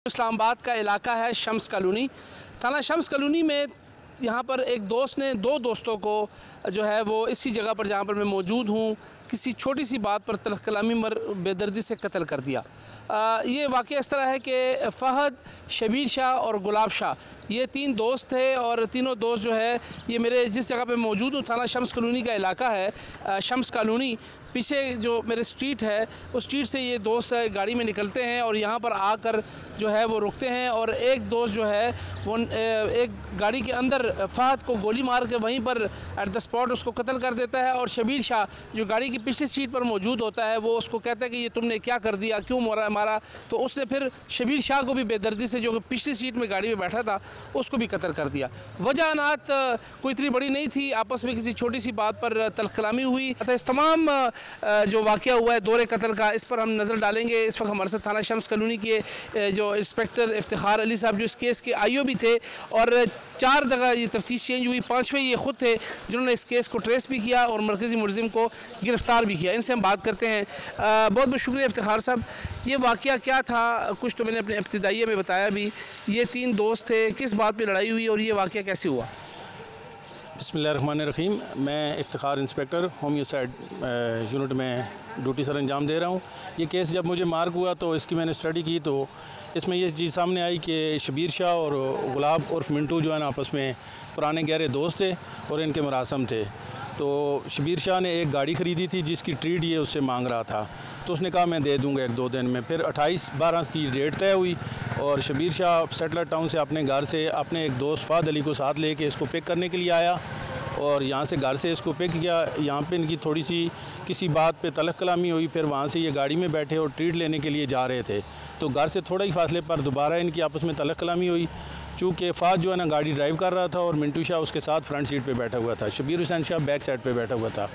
इस्लामाबाद का इलाका है शम्स कॉलोनी। थाना शम्स कॉलोनी में यहाँ पर एक दोस्त ने दो दोस्तों को जो है वो इसी जगह पर जहाँ पर मैं मौजूद हूँ किसी छोटी सी बात पर तलख कलामी मर बेदर्दी से कत्ल कर दिया। ये वाक़या इस तरह है कि फ़हद, शबीर शाह और गुलाब शाह ये तीन दोस्त थे और तीनों दोस्त जो है ये मेरे जिस जगह पे मौजूद हूँ थाना शम्स कॉलोनी का इलाका है शम्स कॉलोनी। पीछे जो मेरे स्ट्रीट है उस स्ट्रीट से ये दोस्त गाड़ी में निकलते हैं और यहाँ पर आकर जो है वो रुकते हैं और एक दोस्त जो है वो एक गाड़ी के अंदर फ़हद को गोली मार के वहीं पर एट द स्पॉट उसको कत्ल कर देता है। और शबीर शाह जो गाड़ी की पिछली सीट पर मौजूद होता है वो उसको कहता है कि ये तुमने क्या कर दिया, क्यों मारा। तो उसने फिर शबीर शाह को भी बेदर्दी से जो पिछली सीट में गाड़ी में बैठा था उसको भी कत्ल कर दिया। वजह कोई इतनी बड़ी नहीं थी, आपस में किसी छोटी सी बात पर तलख कलामी हुई। अतः इस तमाम जो वाक़या हुआ है दौरे कत्ल का, इस पर हम नज़र डालेंगे। इस वक्त हमारे साथ थाना शम्स कॉलोनी के जो इंस्पेक्टर इफ्तिखार अली साहब जो इस केस के IO भी थे और 4 जगह ये तफ्तीश चेंज हुई, 5वें ये ख़ुद थे जिन्होंने इस केस को ट्रेस भी किया और मरकज़ी मुलज़िम को गिरफ़्तार भी किया। इनसे हम बात करते हैं। बहुत बहुत शुक्रिया इफ्तिखार साहब। ये वाक़या क्या था? कुछ तो मैंने अपने इब्तिदाइया में बताया भी। ये 3 दोस्त थे, किस बात पर लड़ाई हुई और ये वाक़या कैसे हुआ? बिस्मिल्लाहिर्रहमानिर्रहीम। मैं इफ्तिखार इंस्पेक्टर होम्योसाइड यूनिट में ड्यूटी सर अंजाम दे रहा हूँ। ये केस जब मुझे मार्क हुआ तो इसकी मैंने स्टडी की तो इसमें ये चीज़ सामने आई कि शबीर शाह और गुलाब उर्फ मिंटू जो है ना आपस में पुराने गहरे दोस्त थे और इनके मुरासम थे। तो शबीर शाह ने एक गाड़ी ख़रीदी थी जिसकी ट्रीट ये उससे मांग रहा था, तो उसने कहा मैं दे दूँगा 1-2 दिन में। फिर 28/12 की डेट तय हुई और शबीर शाह सेटलर टाउन से अपने घर से अपने एक दोस्त फ़हद अली को साथ लेके इसको पिक करने के लिए आया और यहाँ से घर से इसको पिक किया। यहाँ पे इनकी थोड़ी सी किसी बात पे तलख कलामी हुई। फिर वहाँ से ये गाड़ी में बैठे और ट्रीट लेने के लिए जा रहे थे तो घर से थोड़ा ही फासले पर दोबारा इनकी आपस में तलख कलामी हुई। चूँकि फ़हद जो है ना गाड़ी ड्राइव कर रहा था और मिंटू शाह उसके साथ फ्रंट सीट पे बैठा हुआ था, शबीर हुसैन शाह बैक साइड पे बैठा हुआ था।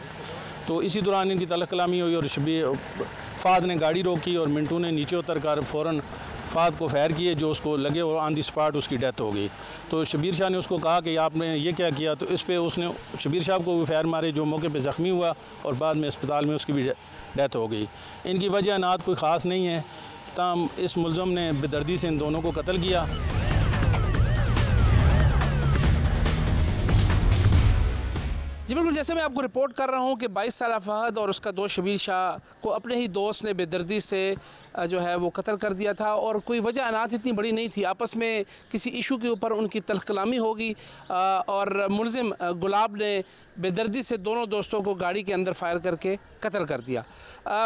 तो इसी दौरान इनकी तलख कलामी हुई और फ़हद ने गाड़ी रोकी और मिंटू ने नीचे उतर कर फ़ौरन फ़हद को फायर किए जो उसको लगे और ऑन दी स्पॉट उसकी डेथ हो गई। तो शबीर शाह ने उसको कहा कि आपने ये क्या किया, तो इस पर उसने शबीर शाह को भी फायर मारे जो मौके पे ज़ख्मी हुआ और बाद में अस्पताल में उसकी भी डेथ हो गई। इनकी वजह नात कोई ख़ास नहीं है, ताम इस मुलज़म ने बेदर्दी से इन दोनों को कत्ल किया। जी बिल्कुल, जैसे मैं आपको रिपोर्ट कर रहा हूँ कि 22 साल फ़हद और उसका दोस्त शबीर शाह को अपने ही दोस्त ने बेदर्दी से जो है वो कत्ल कर दिया था और कोई वजह अनाथ इतनी बड़ी नहीं थी। आपस में किसी इशू के ऊपर उनकी तलख कलामी होगी और मुलज़िम गुलाब ने बेदर्दी से दोनों दोस्तों को गाड़ी के अंदर फायर करके कत्ल कर दिया।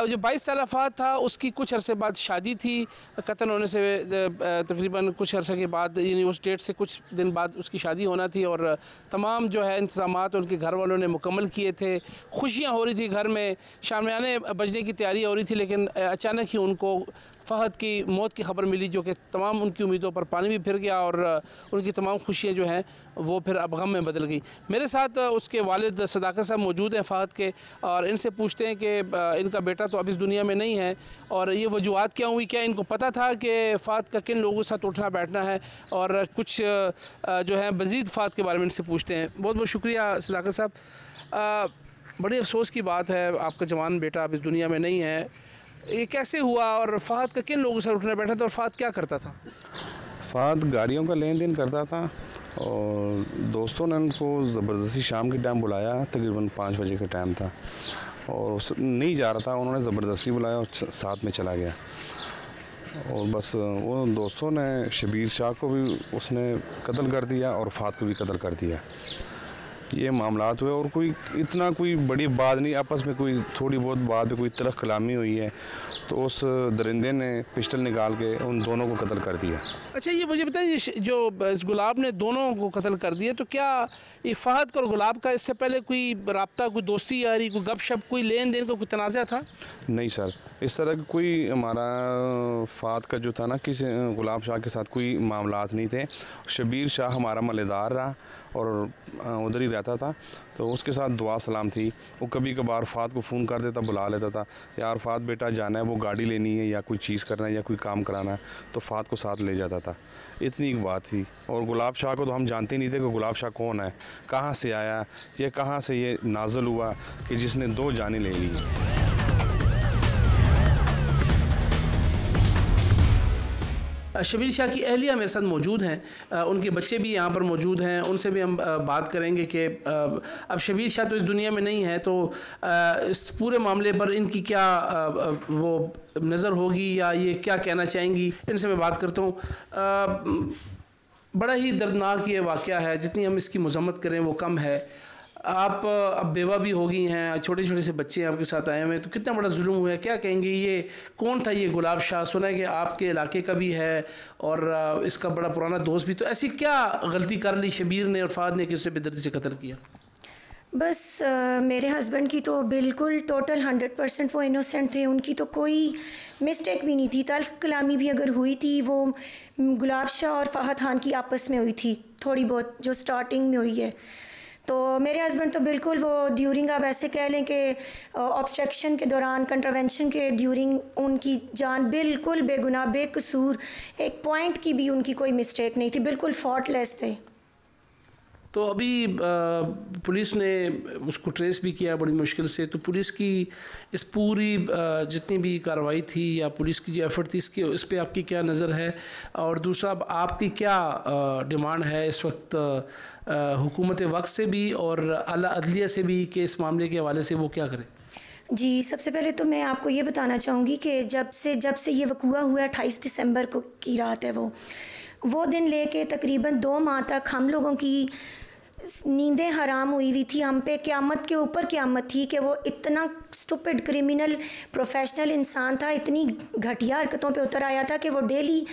जो 22 साल फ़हद था उसकी कुछ अरसे बाद शादी थी। कत्ल होने से तकरीबन कुछ अरसे के बाद यानी उस डेट से कुछ दिन बाद उसकी शादी होना थी और तमाम जो है इंतज़ामात उनके घर वालों ने मुकम्मल किए थे। खुशियाँ हो रही थी घर में, शामियाने बजने की तैयारी हो रही थी, लेकिन अचानक ही उनको फ़हद की मौत की ख़बर मिली जो कि तमाम उनकी उम्मीदों पर पानी भी फिर गया और उनकी तमाम खुशियाँ जो हैं वो फिर अब गम में बदल गई। मेरे साथ उसके वालिद सदाकत साहब मौजूद हैं फ़हद के और इनसे पूछते हैं कि इनका बेटा तो अब इस दुनिया में नहीं है और ये वजूहात क्या हुई, क्या इनको पता था कि फ़हद का किन लोगों के साथ उठना बैठना है और कुछ जो है मज़ीद फ़हद के बारे में इनसे पूछते हैं। बहुत बहुत शुक्रिया सदाकत साहब। बड़ी अफसोस की बात है आपका जवान बेटा अब इस दुनिया में नहीं है, ये कैसे हुआ और फ़हद का किन लोगों से उठना बैठा था और फ़हद क्या करता था? फ़हद गाड़ियों का लेन देन करता था और दोस्तों ने उनको ज़बरदस्ती शाम के टाइम बुलाया, तकरीबन 5 बजे का टाइम था और नहीं जा रहा था, उन्होंने ज़बरदस्ती बुलाया और साथ में चला गया और बस वो दोस्तों ने शबीर शाह को भी उसने कत्ल कर दिया और फ़हद को भी कत्ल कर दिया। ये मामलात हुए और कोई इतना कोई बड़ी बात नहीं, आपस में कोई थोड़ी बहुत बात में कोई तलख कलामी हुई है तो उस दरिंदे ने पिस्टल निकाल के उन दोनों को कत्ल कर दिया। अच्छा, ये मुझे बताइए जो इस गुलाब ने दोनों को कत्ल कर दिया तो क्या ये फ़हद और गुलाब का इससे पहले कोई रब्ता, कोई दोस्ती यारी, कोई गपशप, कोई लेन देन का कोई तनाज़ा था? नहीं सर, इस तरह का कोई हमारा फ़हद का जो था ना किसी गुलाब शाह के साथ कोई मामलात नहीं थे। शबीर शाह हमारा मलेदार रहा और उधर ही रहता था तो उसके साथ दुआ सलाम थी। वो कभी कभार फ़हद को फ़ोन कर देता, बुला लेता था, यार फ़हद बेटा जाना है, वो गाड़ी लेनी है या कोई चीज़ करना है या कोई काम कराना है, तो फ़हद को साथ ले जाता था। इतनी एक बात थी। और गुलाब शाह को तो हम जानते नहीं थे कि गुलाब शाह कौन है, कहाँ से आया, ये कहाँ से ये नाज़िल हुआ कि जिसने 2 जानें ले ली। शबीर शाह की अहलिया मेरे साथ मौजूद हैं, उनके बच्चे भी यहाँ पर मौजूद हैं, उनसे भी हम बात करेंगे कि अब शबीर शाह तो इस दुनिया में नहीं है, तो इस पूरे मामले पर इनकी क्या वो नज़र होगी या ये क्या कहना चाहेंगी, इनसे मैं बात करता हूँ। बड़ा ही दर्दनाक ये वाक़या है, जितनी हम इसकी मज़म्मत करें वो कम है। आप अब बेवा भी हो गई हैं, छोटे छोटे से बच्चे आपके साथ आए हुए हैं, तो कितना बड़ा जुल्म हुआ है, क्या कहेंगे? ये कौन था ये गुलाब शाह? सुना है कि आपके इलाके का भी है और इसका बड़ा पुराना दोस्त भी, तो ऐसी क्या गलती कर ली शबीर ने और फ़ाद ने कि उसने बेदर्दी से कत्ल किया? बस मेरे हस्बैंड की तो बिल्कुल टोटल 100% वो इनोसेंट थे, उनकी तो कोई मिस्टेक भी नहीं थी। तल्ख कलामी भी अगर हुई थी वो गुलाब शाह और फ़हद खान की आपस में हुई थी, थोड़ी बहुत जो स्टार्टिंग में हुई है। तो मेरे हस्बैंड तो बिल्कुल वो ड्यूरिंग, आप ऐसे कह लें कि ऑब्स्ट्रक्शन के दौरान, कंट्रावेंशन के ड्यूरिंग उनकी जान बिल्कुल बेगुनाह बेकसूर, एक पॉइंट की भी उनकी कोई मिस्टेक नहीं थी, बिल्कुल फॉल्टलेस थे। तो अभी पुलिस ने उसको ट्रेस भी किया बड़ी मुश्किल से, तो पुलिस की इस पूरी जितनी भी कार्रवाई थी या पुलिस की जो एफ़र्ट थी इसकी, इस पर आपकी क्या नज़र है? और दूसरा, आपकी क्या डिमांड है इस वक्त हुकूमत वक्त से भी और आला अदलिया से भी कि इस मामले के हवाले से वो क्या करें? जी, सबसे पहले तो मैं आपको ये बताना चाहूँगी कि जब से ये वक़ूआ हुआ 28 दिसंबर को की रात है, वो दिन लेके तकरीबन 2 माह तक हम लोगों की नींदें हराम हुई थी। हम पे क़यामत के ऊपर क़यामत थी कि वो इतना स्टूपिड क्रिमिनल प्रोफेशनल इंसान था, इतनी घटिया हरकतों पे उतर आया था कि वो डेली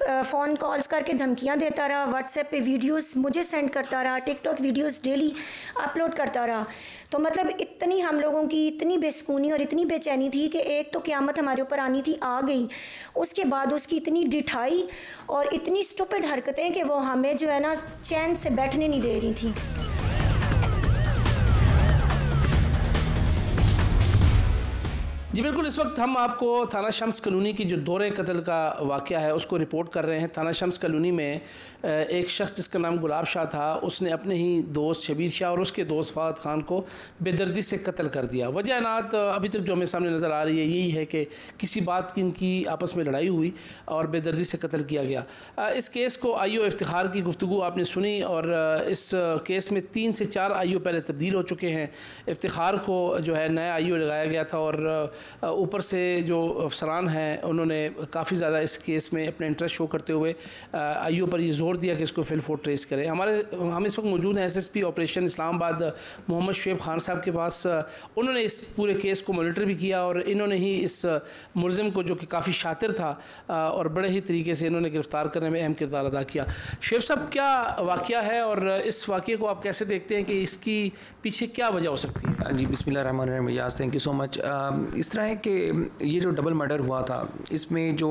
फ़ोन कॉल्स करके धमकियां देता रहा, व्हाट्सएप पे वीडियोस मुझे सेंड करता रहा, टिकटॉक वीडियोस डेली अपलोड करता रहा। तो मतलब इतनी हम लोगों की इतनी बेसुकूनी और इतनी बेचैनी थी कि एक तो क़यामत हमारे ऊपर आनी थी, आ गई। उसके बाद उसकी इतनी डिठाई और इतनी स्टूपिड हरकतें कि वो हमें जो है ना चैन से बैठने नहीं दे रही थी। जी बिल्कुल, इस वक्त हम आपको थाना शम्स कॉलोनी की जो दौरे कत्ल का वाक़या है उसको रिपोर्ट कर रहे हैं। थाना शम्स कॉलोनी में एक शख्स जिसका नाम गुलाब शाह था, उसने अपने ही दोस्त शबीर शाह और उसके दोस्त फ़ाद खान को बेदर्दी से कत्ल कर दिया। वजह नात अभी तक जो हमें सामने नज़र आ रही है यही है कि किसी बात की इनकी आपस में लड़ाई हुई और बेदर्दी से कत्ल किया गया। इस केस को IO इफ्तिखार की गुफ्तगू आपने सुनी और इस केस में 3 से 4 IO पहले तब्दील हो चुके हैं। इफ्तिखार को जो है नया IO लगाया गया था और ऊपर से जो अफसरान हैं उन्होंने काफ़ी ज़्यादा इस केस में अपने इंटरेस्ट शो करते हुए IO पर ये ज़ोर दिया कि इसको फिल फोर ट्रेस करें। हम इस वक्त मौजूद हैं SSP ऑपरेशन इस्लामाबाद मोहम्मद शुएब खान साहब के पास। उन्होंने इस पूरे केस को मॉनिटर भी किया और इन्होंने ही इस मुलज़िम को, जो कि काफ़ी शातिर था और बड़े ही तरीके से इन्होंने गिरफ़्तार करने में अहम किरदार अदा किया। शुएब साहब, क्या वाक़या है और इस वाक़े को आप कैसे देखते हैं कि इसकी पीछे क्या वजह हो सकती है? जी, बिस्मिल्लाहिर्रहमानिर्रहीम, याज़, थैंक यू सो मच। इस तरह है कि ये जो डबल मर्डर हुआ था, इसमें जो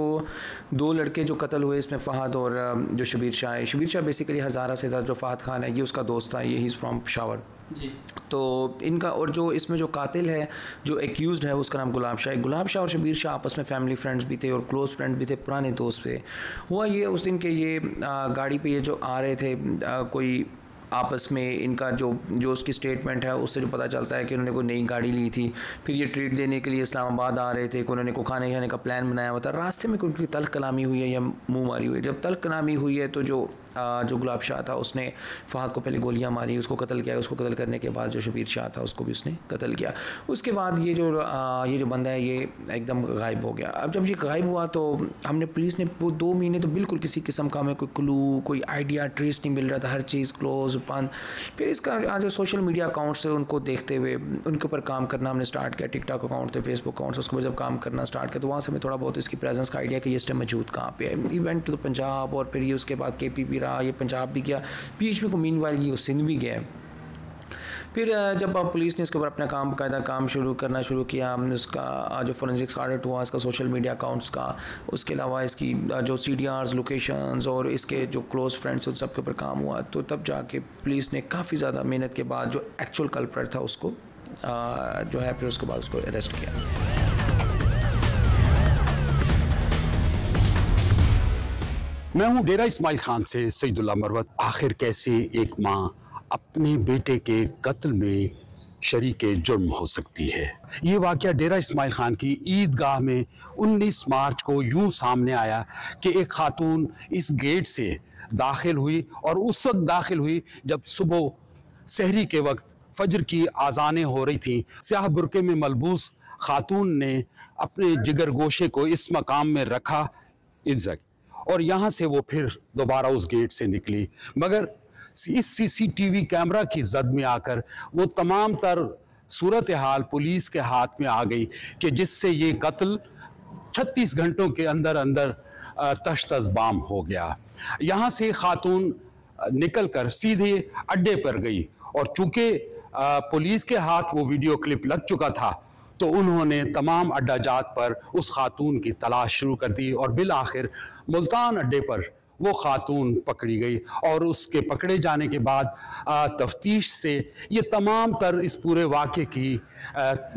2 लड़के जो कत्ल हुए, इसमें फ़हद और जो शबीर शाह है। शबीर शाह बेसिकली हज़ारा से था, जो फ़हद खान है ये उसका दोस्त था, ये ही इज़ फ्रॉम पेशावर जी। तो इनका, और जो इसमें जो कातिल है, जो एक्यूज़ड है, उसका नाम गुलाब शाह है। गुलाब शाह और शबीर शाह आपस में फैमिली फ्रेंड्स भी थे और क्लोज़ फ्रेंड भी थे, पुराने दोस्त थे। हुआ ये उस दिन के ये गाड़ी पे ये जो आ रहे थे, कोई आपस में इनका जो उसकी स्टेटमेंट है उससे जो पता चलता है कि उन्होंने कोई नई गाड़ी ली थी, फिर ये ट्रीट देने के लिए इस्लामाबाद आ रहे थे, कि उन्होंने को खाने खाने का प्लान बनाया हुआ था। रास्ते में उनकी तल्ख कलामी हुई है या मुँह मारी हुई है। जब तल्ख कलामी हुई है तो जो गुलाब शाह था उसने फ़हद को पहले गोलियां मारी, उसको कत्ल किया। उसको कत्ल करने के बाद जो शबीर शाह था उसको भी उसने कत्ल किया। उसके बाद ये जो बंदा है ये एकदम गायब हो गया। अब जब ये गायब हुआ तो हमने, पुलिस ने 2 महीने तो बिल्कुल किसी किस्म का हमें कोई क्लू, कोई आइडिया, ट्रेस नहीं मिल रहा था, हर चीज़ क्लोज बंद। फिर इसका आज जो सोशल मीडिया अकाउंट से उनको देखते हुए उनके ऊपर काम करना हमने स्टार्ट किया। टिकटॉक अकाउंट थे, फेसबुक अकाउंट से, उसके बाद जब काम करना स्टार्ट किया तो वहाँ से हमें थोड़ा बहुत इसकी प्रेजेंस का आइडिया कि ये इस टाइम मौजूद कहाँ पे है। इवेंट तो पंजाब और फिर ये उसके बाद KP रहा, ये पंजाब भी गया, बीच में को मीनवाइल ये सिंध भी गया। फिर जब पुलिस ने इसके ऊपर अपना काम बाकायदा काम करना शुरू किया, हमने उसका जो फोरेंसिक्स ऑडिट हुआ इसका सोशल मीडिया अकाउंट्स का, उसके अलावा इसकी जो CDRs, लोकेशंस और इसके जो क्लोज फ्रेंड्स उन सब के ऊपर काम हुआ। तो तब जाके पुलिस ने काफ़ी ज़्यादा मेहनत के बाद जो एक्चुअल कल्प्रेट था उसको जो है फिर उसके बाद उसको अरेस्ट किया। मैं हूं डेरा इस्माइल खान से सईदुल्लाह मरवत। आखिर कैसे एक माँ अपने बेटे के कत्ल में शरीक जुर्म हो सकती है। ये वाक़या डेरा इस्माइल खान की ईदगाह में 19 मार्च को यूं सामने आया कि एक खातून इस गेट से दाखिल हुई और उस वक्त दाखिल हुई जब सुबह सहरी के वक्त फजर की आज़ानें हो रही थीं। स्याह बुरके में मलबूस खातून ने अपने जिगर गोशे को इस मकाम में रखा इज्जत, और यहाँ से वो फिर दोबारा उस गेट से निकली, मगर इस CCTV कैमरा की जद में आकर वो तमाम तर सूरत हाल पुलिस के हाथ में आ गई कि जिससे ये कत्ल 36 घंटों के अंदर अंदर तश्तस बाम हो गया। यहाँ से खातून निकलकर सीधे अड्डे पर गई और चूंकि पुलिस के हाथ वो वीडियो क्लिप लग चुका था तो उन्होंने तमाम अड्डा जात पर उस खातून की तलाश शुरू कर दी और बिल आखिर मुल्तान अड्डे पर वो खातून पकड़ी गई और उसके पकड़े जाने के बाद तफ्तीश से ये तमाम तर इस पूरे वाक़े की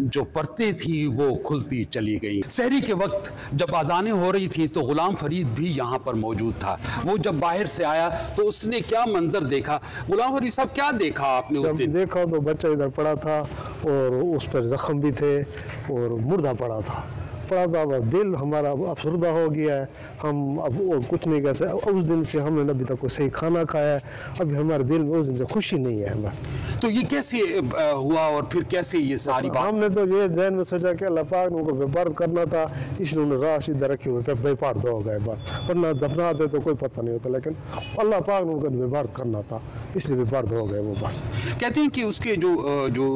जो परतें थी वो खुलती चली गई। सहरी के वक्त जब अज़ानें हो रही थी तो ग़ुलाम फरीद भी यहाँ पर मौजूद था। वो जब बाहर से आया तो उसने क्या मंजर देखा? ग़ुलाम फरीद साहब, क्या देखा आपने उस दिन? देखा तो बच्चा इधर पड़ा था और उस पर ज़ख्म भी थे और मुर्दा पड़ा था। दिल हमारा अफसरदा हो गया है, हम अब कुछ नहीं कह सकते। उस दिन से हमने अभी तक कोई सही खाना खाया है, अभी हमारे दिल में उस दिन से खुशी नहीं है बस। तो ये कैसे हुआ और फिर कैसे ये सारी बात? हमने तो ये जहन में सोचा कि अल्लाह पाक ने उनको व्यापार करना था, इसलिए उन्होंने राह सीधा रखे हुए पे व्यापार दो गए बात, वरना दफनाते तो कोई पता नहीं होता, लेकिन अल्लाह पाक ने उनको व्यापार करना था इसलिए व्यापार दो गए वो बस। कहते हैं कि उसके जो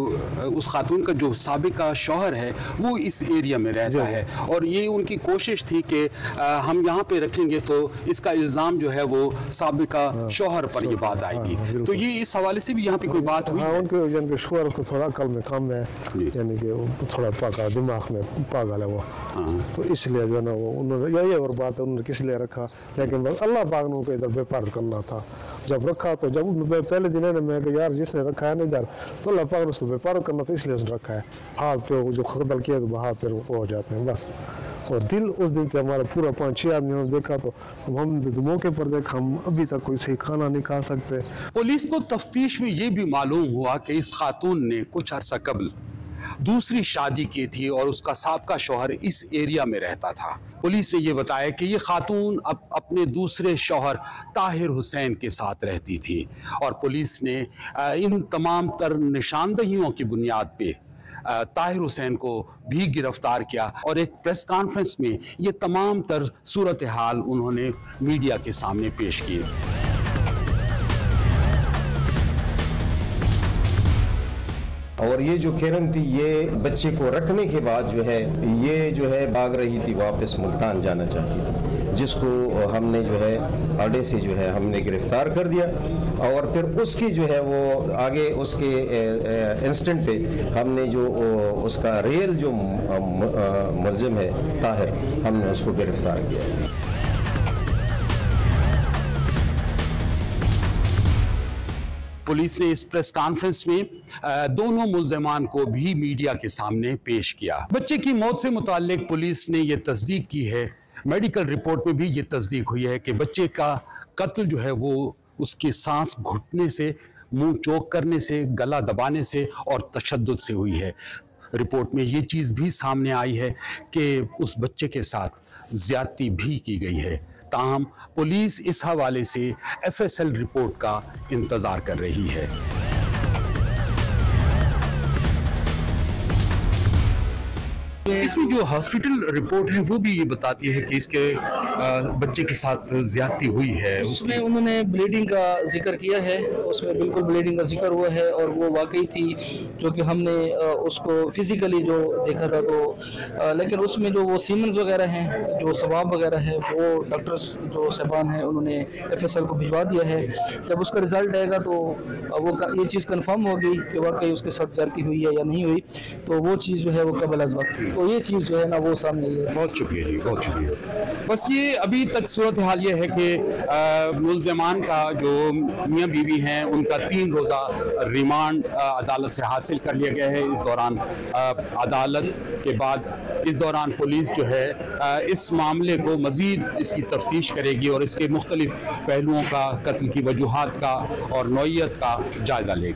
उस खातून का जो साबिका शौहर है वो इस एरिया में रहता है और ये उनकी कोशिश थी कि हम यहाँ पे रखेंगे तो इसका इल्ज़ाम जो है वो साबिका शौहर पर ये बात आएगी। तो ये इस हवाले से भी यहाँ पे कोई बात हुई? उनके शौहर को थोड़ा अकल में कम है, यानी कि थोड़ा पागल, दिमाग में पागल है वो, तो इसलिए जो है ना वो उन्होंने यही और बात है उन्होंने किस लिए रखा, लेकिन बस अल्लाह पाक ने उनको इधर व्यापार करना था। जब रखा तो जब पहले दिन है ना मैं यार जिसने रखा है ना इधर तो अल्लाह पाक ने उसको व्यापार करना था इसलिए उसने रखा है। हाथ पे जो कत्ल किया तो हाथ पे वो हो जाते हैं बस। और दिल उस दिन से हमारा पूरा 5-6 आदमियों ने देखा तो हम मौके पर देखा, हम अभी तक कोई सही खाना नहीं खा सकते। पुलिस को तफ्तीश में ये भी मालूम हुआ कि इस खातून ने कुछ अर्सा कबल दूसरी शादी की थी और उसका साबका शौहर इस एरिया में रहता था। पुलिस ने ये बताया कि ये खातून अब अपने दूसरे शौहर ताहिर हुसैन के साथ रहती थी और पुलिस ने इन तमाम तर निशानदहियों की बुनियाद पे ताहिर हुसैन को भी गिरफ्तार किया और एक प्रेस कॉन्फ्रेंस में ये तमाम तर सूरत हाल उन्होंने मीडिया के सामने पेश किए। और ये जो किरण थी ये बच्चे को रखने के बाद जो है भाग रही थी, वापस मुल्तान जाना चाहती थी, जिसको हमने जो है अड्डे से जो है हमने गिरफ्तार कर दिया और फिर उसकी जो है वो आगे उसके इंस्टेंट पे हमने जो उसका रियल जो मुलजिम है ताहिर, हमने उसको गिरफ्तार किया। पुलिस ने इस प्रेस कॉन्फ्रेंस में दोनों मुल्ज़िमान को भी मीडिया के सामने पेश किया। बच्चे की मौत से मुताल्लिक पुलिस ने यह तस्दीक की है, मेडिकल रिपोर्ट में भी ये तस्दीक हुई है कि बच्चे का कत्ल जो है वो उसके सांस घुटने से, मुंह चोक करने से, गला दबाने से और तशद्दुद से हुई है। रिपोर्ट में ये चीज़ भी सामने आई है कि उस बच्चे के साथ ज़्यादती भी की गई है। ताहम पुलिस इस हवाले से FSL रिपोर्ट का इंतज़ार कर रही है। इसमें जो हॉस्पिटल रिपोर्ट है वो भी ये बताती है कि इसके बच्चे के साथ ज्यादती हुई है। उसमें उन्होंने ब्लीडिंग का जिक्र किया है, उसमें बिल्कुल ब्लीडिंग का जिक्र हुआ है और वो वाकई थी, जो कि हमने उसको फिजिकली जो देखा था तो लेकिन उसमें जो वो सीमेंस वगैरह हैं, जो सवाब वगैरह है, वो डॉक्टर्स जो साहबान हैं उन्होंने FSL को भिजवा दिया है। जब उसका रिज़ल्ट आएगा तो वो ये चीज़ कन्फर्म होगी कि वाकई उसके साथ ज्यादती हुई है या नहीं हुई, तो वो चीज़ जो है वो कबल अज़ वक्त, तो ये चीज़ जो है ना वो सामने है। बहुत शुक्रिया जी, बहुत शुक्रिया। बस ये अभी तक सूरत हाल ये है कि मुल्ज़िमान का जो मियाँ बीवी हैं उनका 3 रोज़ा रिमांड अदालत से हासिल कर लिया गया है। इस दौरान अदालत के बाद इस दौरान पुलिस जो है इस मामले को मज़ीद इसकी तफ्तीश करेगी और इसके मुख्तलिफ पहलुओं का, कत्ल की वजूहात का और नौइयत का जायज़ा लेगी।